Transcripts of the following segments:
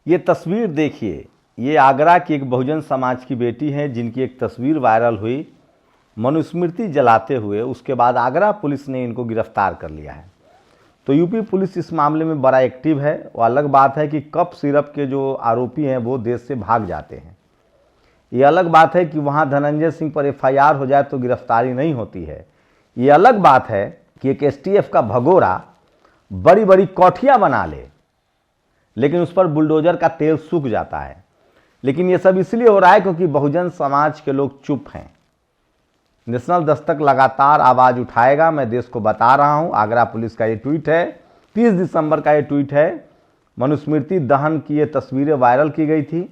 ये तस्वीर देखिए, ये आगरा की एक बहुजन समाज की बेटी है जिनकी एक तस्वीर वायरल हुई मनुस्मृति जलाते हुए। उसके बाद आगरा पुलिस ने इनको गिरफ्तार कर लिया है। तो यूपी पुलिस इस मामले में बड़ा एक्टिव है। वो अलग बात है कि कप सिरप के जो आरोपी हैं वो देश से भाग जाते हैं। ये अलग बात है कि वहाँ धनंजय सिंह पर FIR हो जाए तो गिरफ्तारी नहीं होती है। ये अलग बात है कि एक STF का भगोड़ा बड़ी बड़ी कोठियाँ बना ले लेकिन उस पर बुलडोजर का तेल सूख जाता है। लेकिन ये सब इसलिए हो रहा है क्योंकि बहुजन समाज के लोग चुप हैं। नेशनल दस्तक लगातार आवाज़ उठाएगा, मैं देश को बता रहा हूं। आगरा पुलिस का ये ट्वीट है, 30 दिसंबर का ये ट्वीट है। मनुस्मृति दहन की ये तस्वीरें वायरल की गई थी।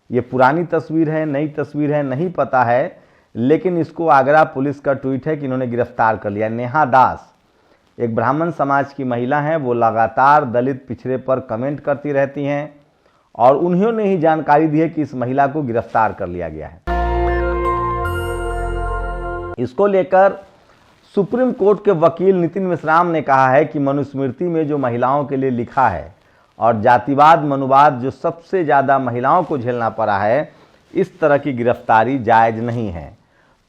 ये पुरानी तस्वीर है, नई तस्वीर है, नहीं पता है, लेकिन इसको आगरा पुलिस का ट्वीट है कि इन्होंने गिरफ्तार कर लिया। नेहा दास एक ब्राह्मण समाज की महिला हैं। वो लगातार दलित पिछड़े पर कमेंट करती रहती हैं और उन्होंने ही जानकारी दी है कि इस महिला को गिरफ्तार कर लिया गया है। इसको लेकर सुप्रीम कोर्ट के वकील नितिन मिश्राम ने कहा है कि मनुस्मृति में जो महिलाओं के लिए लिखा है और जातिवाद मनुवाद जो सबसे ज़्यादा महिलाओं को झेलना पड़ा है, इस तरह की गिरफ्तारी जायज़ नहीं है।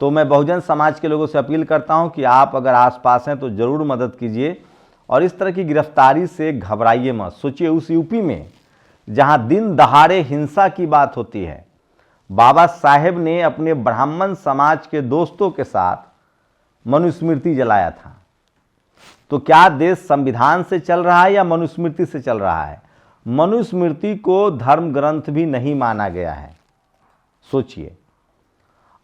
तो मैं बहुजन समाज के लोगों से अपील करता हूं कि आप अगर आसपास हैं तो ज़रूर मदद कीजिए और इस तरह की गिरफ्तारी से घबराइए मत। सोचिए उस यूपी में जहां दिन दहाड़े हिंसा की बात होती है, बाबा साहेब ने अपने ब्राह्मण समाज के दोस्तों के साथ मनुस्मृति जलाया था। तो क्या देश संविधान से चल रहा है या मनुस्मृति से चल रहा है? मनुस्मृति को धर्म ग्रंथ भी नहीं माना गया है। सोचिए,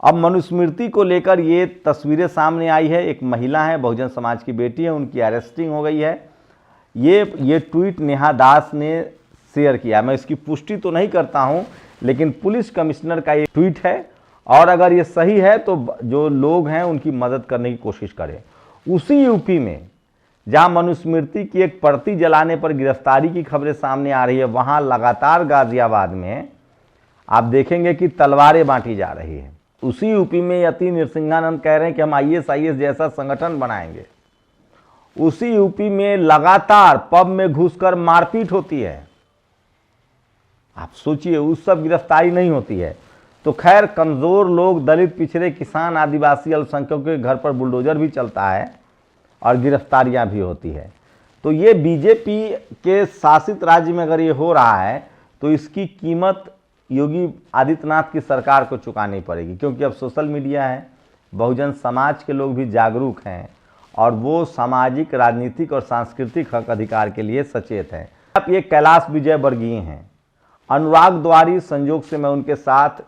अब मनुस्मृति को लेकर ये तस्वीरें सामने आई है। एक महिला है, बहुजन समाज की बेटी है, उनकी अरेस्टिंग हो गई है। ये ट्वीट नेहा दास ने शेयर किया। मैं इसकी पुष्टि तो नहीं करता हूं, लेकिन पुलिस कमिश्नर का ये ट्वीट है और अगर ये सही है तो जो लोग हैं उनकी मदद करने की कोशिश करें। उसी यूपी में जहां मनुस्मृति की एक प्रति जलाने पर गिरफ्तारी की खबरें सामने आ रही है, वहां लगातार गाजियाबाद में आप देखेंगे कि तलवारें बांटी जा रही है। उसी यूपी में यति नरसिंहानंद कह रहे हैं कि हम IAS जैसा संगठन बनाएंगे। उसी यूपी में लगातार पब में घुसकर मारपीट होती है। आप सोचिए, उस सब गिरफ्तारी नहीं होती है। तो खैर, कमजोर लोग, दलित पिछड़े, किसान, आदिवासी, अल्पसंख्यकों के घर पर बुलडोजर भी चलता है और गिरफ्तारियां भी होती है। तो ये बीजेपी के शासित राज्य में अगर ये हो रहा है तो इसकी कीमत योगी आदित्यनाथ की सरकार को चुकानी पड़ेगी, क्योंकि अब सोशल मीडिया है, बहुजन समाज के लोग भी जागरूक हैं और वो सामाजिक, राजनीतिक और सांस्कृतिक हक अधिकार के लिए सचेत हैं। अब ये कैलाश विजयवर्गीय हैं, अनुराग द्वारी, संजोग से मैं उनके साथ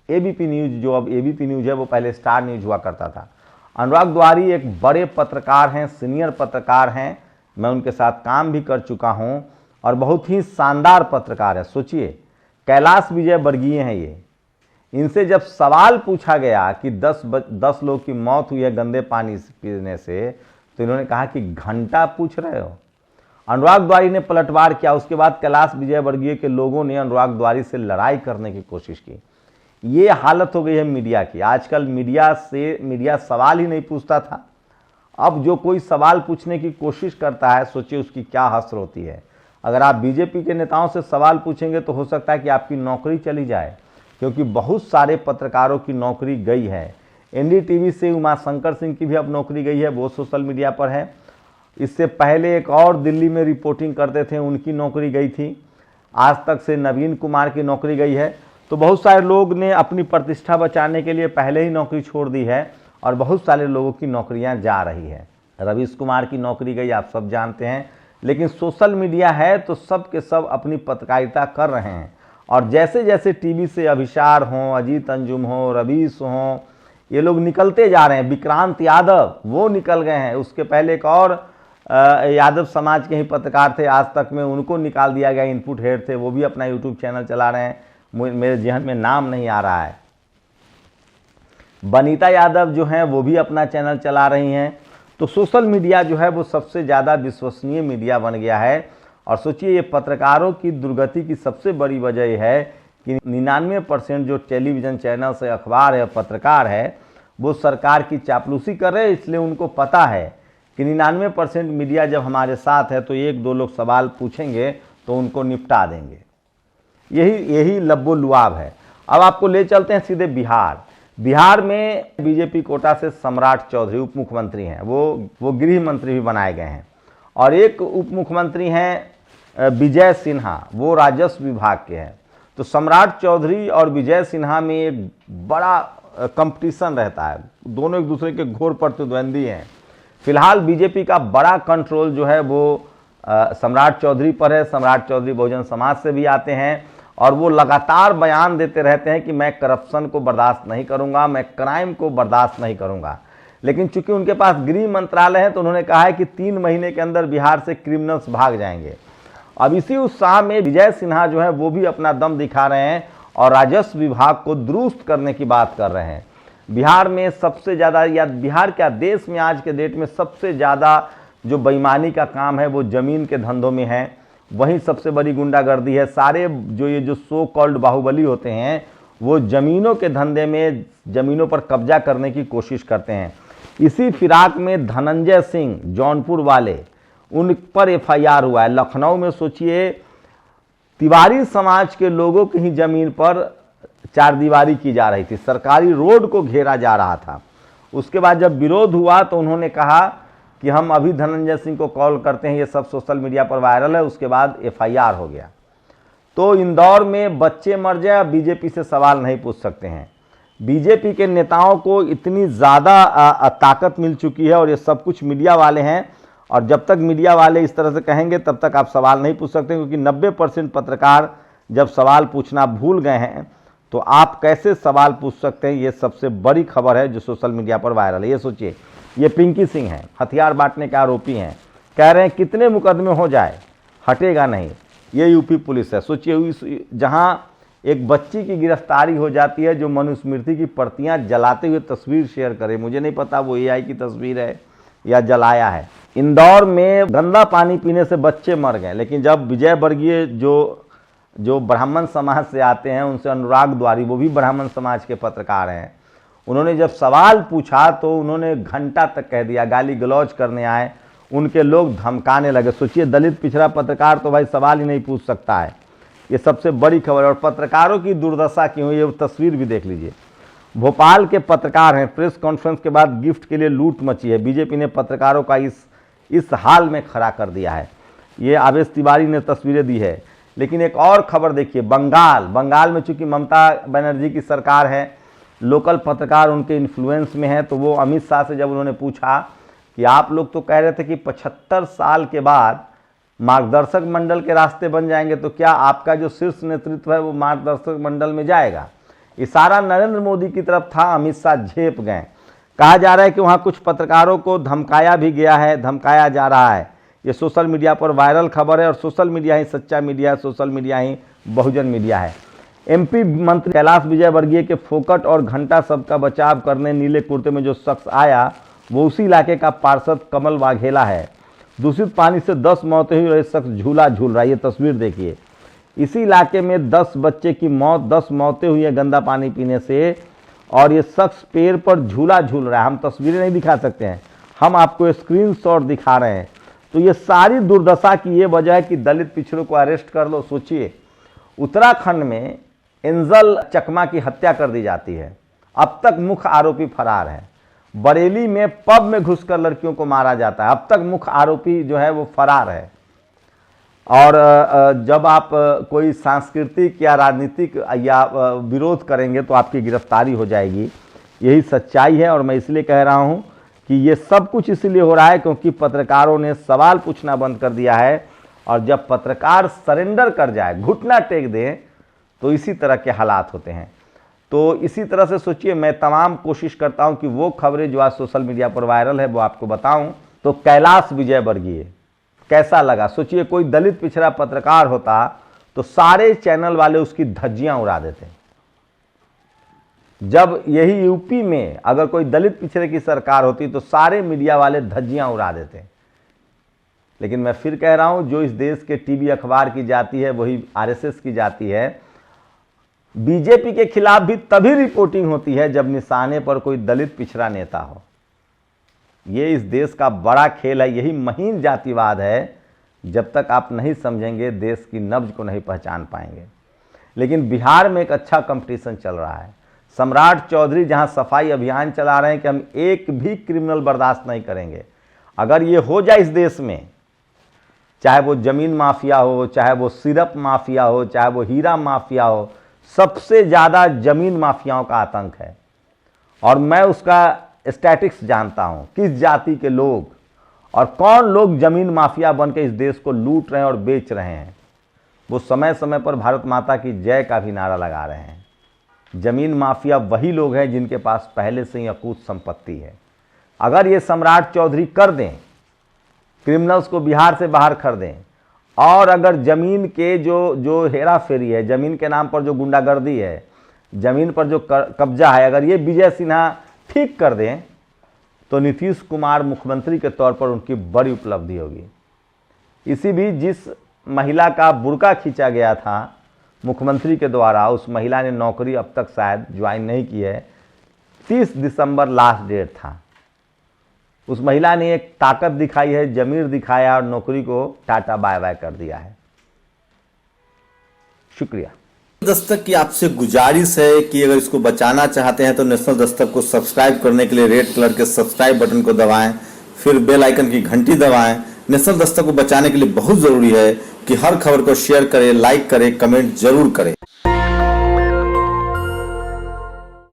ABP न्यूज़, जो अब ABP न्यूज़ है वो पहले स्टार न्यूज़ हुआ करता था। अनुराग द्वारी एक बड़े पत्रकार हैं, सीनियर पत्रकार हैं। मैं उनके साथ काम भी कर चुका हूं और बहुत ही शानदार पत्रकार है। सोचिए, कैलाश विजयवर्गीय हैं ये। इनसे जब सवाल पूछा गया कि 10 लोग की मौत हुई है गंदे पानी पीने से, तो इन्होंने कहा कि घंटा पूछ रहे हो। अनुराग द्वारी ने पलटवार किया। उसके बाद कैलाश विजयवर्गीय के लोगों ने अनुराग द्वारी से लड़ाई करने की कोशिश की। ये हालत हो गई है मीडिया की। आजकल मीडिया सवाल ही नहीं पूछता था। अब जो कोई सवाल पूछने की कोशिश करता है, सोचिए उसकी क्या हसर होती है। अगर आप बीजेपी के नेताओं से सवाल पूछेंगे तो हो सकता है कि आपकी नौकरी चली जाए, क्योंकि बहुत सारे पत्रकारों की नौकरी गई है। NDTV से उमाशंकर सिंह की भी अब नौकरी गई है, वो सोशल मीडिया पर है। इससे पहले एक और दिल्ली में रिपोर्टिंग करते थे, उनकी नौकरी गई थी। आज तक से नवीन कुमार की नौकरी गई है। तो बहुत सारे लोग ने अपनी प्रतिष्ठा बचाने के लिए पहले ही नौकरी छोड़ दी है और बहुत सारे लोगों की नौकरियां जा रही है। रवीश कुमार की नौकरी गई, आप सब जानते हैं। लेकिन सोशल मीडिया है तो सब के सब अपनी पत्रकारिता कर रहे हैं और जैसे जैसे टीवी से अभिसार हों, अजीत अंजुम हो, रवीश हों, ये लोग निकलते जा रहे हैं। विक्रांत यादव वो निकल गए हैं। उसके पहले एक और यादव समाज के ही पत्रकार थे, आज तक में, उनको निकाल दिया गया, इनपुट हेड थे, वो भी अपना यूट्यूब चैनल चला रहे हैं। मेरे जहन में नाम नहीं आ रहा है। बनीता यादव जो हैं वो भी अपना चैनल चला रही हैं। तो सोशल मीडिया जो है वो सबसे ज़्यादा विश्वसनीय मीडिया बन गया है। और सोचिए, ये पत्रकारों की दुर्गति की सबसे बड़ी वजह यह है कि 99% जो टेलीविज़न चैनल से अखबार है, पत्रकार है, वो सरकार की चापलूसी कर रहे हैं। इसलिए उनको पता है कि 99% मीडिया जब हमारे साथ है तो 1-2 लोग सवाल पूछेंगे तो उनको निपटा देंगे। यही यही लब्बो लुआब है। अब आपको ले चलते हैं सीधे बिहार। बिहार में बीजेपी कोटा से सम्राट चौधरी उप मुख्यमंत्री हैं, वो गृह मंत्री भी बनाए गए हैं। और एक उप मुख्यमंत्री हैं विजय सिन्हा, वो राजस्व विभाग के हैं। तो सम्राट चौधरी और विजय सिन्हा में एक बड़ा कंपटीशन रहता है, दोनों एक दूसरे के घोर प्रतिद्वंदी हैं। फिलहाल बीजेपी का बड़ा कंट्रोल जो है वो सम्राट चौधरी पर है। सम्राट चौधरी बहुजन समाज से भी आते हैं और वो लगातार बयान देते रहते हैं कि मैं करप्शन को बर्दाश्त नहीं करूंगा, मैं क्राइम को बर्दाश्त नहीं करूंगा। लेकिन चूंकि उनके पास गृह मंत्रालय है तो उन्होंने कहा है कि 3 महीने के अंदर बिहार से क्रिमिनल्स भाग जाएंगे। अब इसी उत्साह में विजय सिन्हा जो है वो भी अपना दम दिखा रहे हैं और राजस्व विभाग को दुरुस्त करने की बात कर रहे हैं। बिहार में सबसे ज़्यादा, या बिहार क्या देश में आज के डेट में सबसे ज़्यादा जो बेईमानी का काम है वो ज़मीन के धंधों में है, वहीं सबसे बड़ी गुंडागर्दी है। सारे जो सो कॉल्ड बाहुबली होते हैं वो ज़मीनों के धंधे में ज़मीनों पर कब्जा करने की कोशिश करते हैं। इसी फिराक में धनंजय सिंह जौनपुर वाले, उन पर एफआईआर हुआ है। लखनऊ में सोचिए, तिवारी समाज के लोगों की ही ज़मीन पर चारदीवारी की जा रही थी, सरकारी रोड को घेरा जा रहा था। उसके बाद जब विरोध हुआ तो उन्होंने कहा कि हम अभी धनंजय सिंह को कॉल करते हैं, ये सब सोशल मीडिया पर वायरल है। उसके बाद एफआईआर हो गया। तो इंदौर में बच्चे मर जाए, बीजेपी से सवाल नहीं पूछ सकते हैं। बीजेपी के नेताओं को इतनी ज़्यादा ताकत मिल चुकी है और ये सब कुछ मीडिया वाले हैं, और जब तक मीडिया वाले इस तरह से कहेंगे तब तक आप सवाल नहीं पूछ सकते, क्योंकि 90% पत्रकार जब सवाल पूछना भूल गए हैं तो आप कैसे सवाल पूछ सकते हैं। ये सबसे बड़ी खबर है जो सोशल मीडिया पर वायरल है। ये सोचिए, ये पिंकी सिंह हैं, हथियार बांटने के आरोपी हैं, कह रहे हैं कितने मुकदमे हो जाए हटेगा नहीं। ये यूपी पुलिस है। सोचिए, जहां एक बच्ची की गिरफ्तारी हो जाती है जो मनुस्मृति की प्रतियां जलाते हुए तस्वीर शेयर करे, मुझे नहीं पता वो एआई की तस्वीर है या जलाया है। इंदौर में गंदा पानी पीने से बच्चे मर गए, लेकिन जब विजय वर्गीय जो ब्राह्मण समाज से आते हैं, उनसे अनुराग द्वारी, वो भी ब्राह्मण समाज के पत्रकार हैं, उन्होंने जब सवाल पूछा तो उन्होंने घंटा तक कह दिया, गाली गलौज करने आए, उनके लोग धमकाने लगे। सोचिए, दलित पिछड़ा पत्रकार तो भाई सवाल ही नहीं पूछ सकता है। ये सबसे बड़ी खबर है। और पत्रकारों की दुर्दशा क्यों, ये तस्वीर भी देख लीजिए। भोपाल के पत्रकार हैं, प्रेस कॉन्फ्रेंस के बाद गिफ्ट के लिए लूट मची है। बीजेपी ने पत्रकारों का इस हाल में खड़ा कर दिया है। ये आवेश तिवारी ने तस्वीरें दी है। लेकिन एक और खबर देखिए, बंगाल में चूंकि ममता बनर्जी की सरकार है, लोकल पत्रकार उनके इन्फ्लुएंस में हैं, तो वो अमित शाह से जब उन्होंने पूछा कि आप लोग तो कह रहे थे कि 75 साल के बाद मार्गदर्शक मंडल के रास्ते बन जाएंगे, तो क्या आपका जो शीर्ष नेतृत्व है वो मार्गदर्शक मंडल में जाएगा? इशारा नरेंद्र मोदी की तरफ था, अमित शाह झेप गए। कहा जा रहा है कि वहाँ कुछ पत्रकारों को धमकाया भी गया है, धमकाया जा रहा है। ये सोशल मीडिया पर वायरल खबर है, और सोशल मीडिया ही सच्चा मीडिया है, सोशल मीडिया ही बहुजन मीडिया है। एमपी मंत्री कैलाश विजयवर्गीय के फोकट और घंटा सबका बचाव करने नीले कुर्ते में जो शख्स आया वो उसी इलाके का पार्षद कमल वाघेला है। दूषित पानी से 10 मौतें हुई और ये शख्स झूला झूल रहा है। ये तस्वीर देखिए, इसी इलाके में 10 बच्चे की मौत, 10 मौतें हुई है गंदा पानी पीने से, और ये शख्स पेड़ पर झूला झूल रहा है। हम तस्वीरें नहीं दिखा सकते हैं, हम आपको स्क्रीनशॉट दिखा रहे हैं। तो ये सारी दुर्दशा की ये वजह है कि दलित पिछड़ों को अरेस्ट कर लो। सोचिए, उत्तराखंड में एंजल चकमा की हत्या कर दी जाती है, अब तक मुख्य आरोपी फरार है। बरेली में पब में घुसकर लड़कियों को मारा जाता है, अब तक मुख्य आरोपी जो है वो फरार है। और जब आप कोई सांस्कृतिक या राजनीतिक या विरोध करेंगे तो आपकी गिरफ्तारी हो जाएगी। यही सच्चाई है। और मैं इसलिए कह रहा हूं कि ये सब कुछ इसलिए हो रहा है क्योंकि पत्रकारों ने सवाल पूछना बंद कर दिया है। और जब पत्रकार सरेंडर कर जाए, घुटना टेक दें, तो इसी तरह के हालात होते हैं। तो इसी तरह से सोचिए, मैं तमाम कोशिश करता हूं कि वो खबरें जो आज सोशल मीडिया पर वायरल है वो आपको बताऊं। तो कैलाश विजयवर्गीय कैसा लगा? सोचिए, कोई दलित पिछड़ा पत्रकार होता तो सारे चैनल वाले उसकी धज्जियां उड़ा देते। जब यही यूपी में अगर कोई दलित पिछड़े की सरकार होती तो सारे मीडिया वाले धज्जियां उड़ा देते। लेकिन मैं फिर कह रहा हूं, जो इस देश के टीवी अखबार की जाती है वही आरएसएस की जाती है। बीजेपी के खिलाफ भी तभी रिपोर्टिंग होती है जब निशाने पर कोई दलित पिछड़ा नेता हो। ये इस देश का बड़ा खेल है, यही महीन जातिवाद है। जब तक आप नहीं समझेंगे, देश की नब्ज को नहीं पहचान पाएंगे। लेकिन बिहार में एक अच्छा कंपटीशन चल रहा है। सम्राट चौधरी जहां सफाई अभियान चला रहे हैं कि हम एक भी क्रिमिनल बर्दाश्त नहीं करेंगे। अगर ये हो जाए इस देश में, चाहे वो जमीन माफिया हो, चाहे वो सिरप माफिया हो, चाहे वो हीरा माफिया हो, सबसे ज़्यादा जमीन माफियाओं का आतंक है। और मैं उसका स्टैटिक्स जानता हूं, किस जाति के लोग और कौन लोग जमीन माफिया बन के इस देश को लूट रहे हैं और बेच रहे हैं। वो समय समय पर भारत माता की जय का भी नारा लगा रहे हैं। जमीन माफिया वही लोग हैं जिनके पास पहले से ही अकूत संपत्ति है। अगर ये सम्राट चौधरी कर दें, क्रिमिनल्स को बिहार से बाहर कर दें, और अगर जमीन के जो हेरा फेरी है, जमीन के नाम पर जो गुंडागर्दी है, जमीन पर जो कब्जा है, अगर ये विजय सिन्हा ठीक कर दें तो नीतीश कुमार मुख्यमंत्री के तौर पर उनकी बड़ी उपलब्धि होगी। इसी भी जिस महिला का बुर्का खींचा गया था मुख्यमंत्री के द्वारा, उस महिला ने नौकरी अब तक शायद ज्वाइन नहीं की है। 30 दिसंबर लास्ट डेट था। उस महिला ने एक ताकत दिखाई है, जमीर दिखाया और नौकरी को टाटा बाय बाय कर दिया है। शुक्रिया। दस्तक की आपसे गुजारिश है कि अगर इसको बचाना चाहते हैं तो नेशनल दस्तक को सब्सक्राइब करने के लिए रेड कलर के सब्सक्राइब बटन को दबाएं, फिर बेल आइकन की घंटी दबाएं। नेशनल दस्तक को बचाने के लिए बहुत जरूरी है कि हर खबर को शेयर करें, लाइक करें, कमेंट जरूर करें।